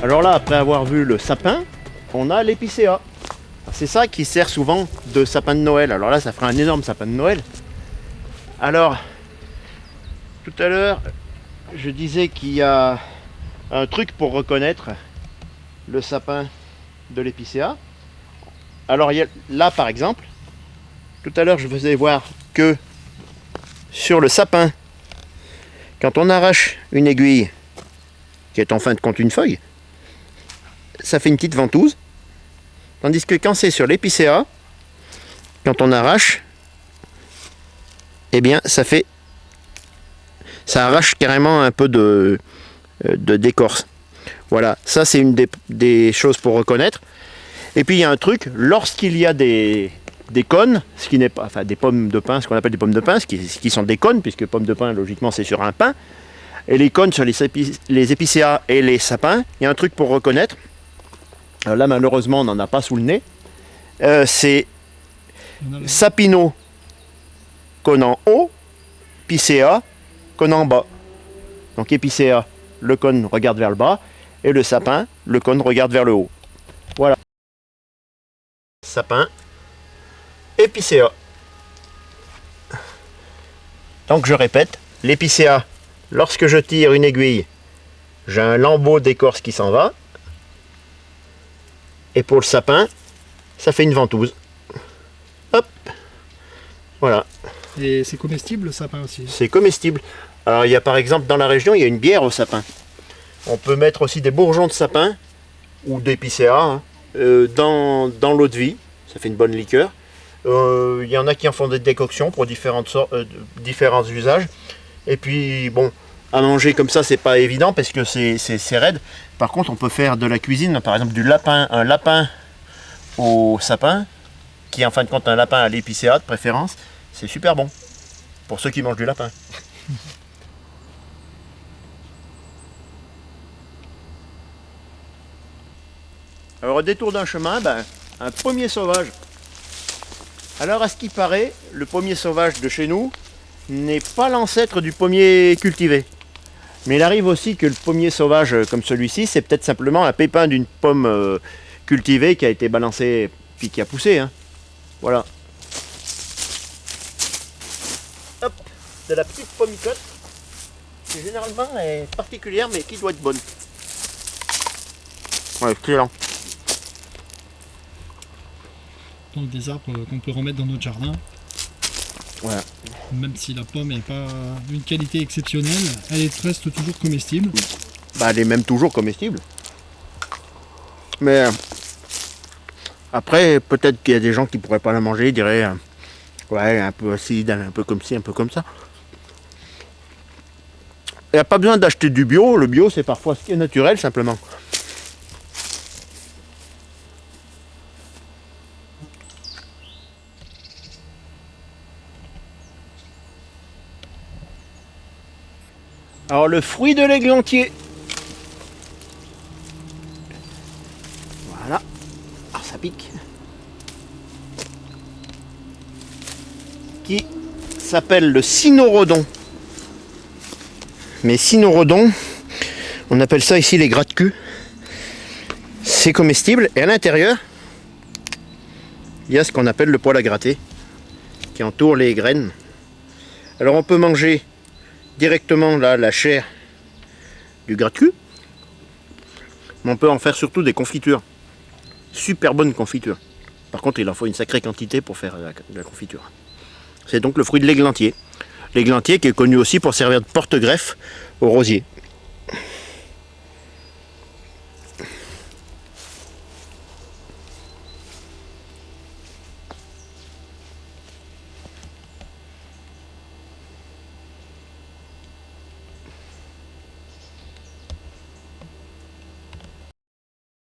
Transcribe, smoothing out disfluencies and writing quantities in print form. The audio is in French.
Alors là, après avoir vu le sapin, on a l'épicéa. C'est ça qui sert souvent de sapin de Noël. Alors là, ça fera un énorme sapin de Noël. Alors, tout à l'heure, je disais qu'il y a un truc pour reconnaître le sapin de l'épicéa. Alors là, par exemple, tout à l'heure, je faisais voir que sur le sapin, quand on arrache une aiguille, qui est en fin de compte une feuille, ça fait une petite ventouse. Tandis que quand c'est sur l'épicéa, quand on arrache, eh bien ça arrache carrément un peu de d'écorce. Voilà, ça c'est une des choses pour reconnaître. Et puis il y a un truc, lorsqu'il y a des cônes, ce qui n'est pas, enfin des pommes de pin, ce qu'on appelle des pommes de pin, qui sont des cônes, puisque pommes de pin logiquement c'est sur un pin, et les cônes sur les épicéas et les sapins, il y a un truc pour reconnaître. Alors là malheureusement on n'en a pas sous le nez. C'est sapino cône en haut, picéa cône en bas. Donc épicéa, le cône regarde vers le bas, et le sapin, le cône regarde vers le haut. Voilà. Sapin, épicéa. Donc je répète, l'épicéa, lorsque je tire une aiguille, j'ai un lambeau d'écorce qui s'en va. Et pour le sapin, ça fait une ventouse. Hop. Voilà. Et c'est comestible le sapin aussi? C'est comestible. Alors il y a par exemple dans la région, il y a une bière au sapin. On peut mettre aussi des bourgeons de sapin ou d'épicéa hein, dans l'eau de vie. Ça fait une bonne liqueur. Il y en a qui en font des décoctions pour différents usages. Et puis bon, à manger comme ça, c'est pas évident parce que c'est raide. Par contre, on peut faire de la cuisine, par exemple un lapin au sapin, qui est en fin de compte un lapin à l'épicéa de préférence. C'est super bon pour ceux qui mangent du lapin. Alors au détour d'un chemin, un pommier sauvage. Alors à ce qui paraît, le pommier sauvage de chez nous n'est pas l'ancêtre du pommier cultivé. Mais il arrive aussi que le pommier sauvage comme celui-ci, c'est peut-être simplement un pépin d'une pomme cultivée qui a été balancée puis qui a poussé. Hein. Voilà. Hop, de la petite pommicotte qui généralement est particulière mais qui doit être bonne. Ouais, excellent. Donc des arbres qu'on peut remettre dans notre jardin. Voilà. Même si la pomme n'est pas d'une qualité exceptionnelle, elle reste toujours comestible. Elle est même toujours comestible. Mais après, peut-être qu'il y a des gens qui ne pourraient pas la manger, ils diraient ouais, un peu acide, un peu comme ci, un peu comme ça. Il n'y a pas besoin d'acheter du bio, le bio c'est parfois ce qui est naturel simplement. Alors le fruit de l'églantier. Voilà. Alors ça pique. Qui s'appelle le cynorhodon. Mais cynorhodon, on appelle ça ici les gratte-culs. C'est comestible et à l'intérieur, il y a ce qu'on appelle le poil à gratter qui entoure les graines. Alors on peut manger directement là la chair du gratte-cul, mais on peut en faire surtout des confitures, super bonnes confitures. Par contre il en faut une sacrée quantité pour faire la confiture. C'est donc le fruit de l'églantier. L'églantier qui est connu aussi pour servir de porte-greffe aux rosiers.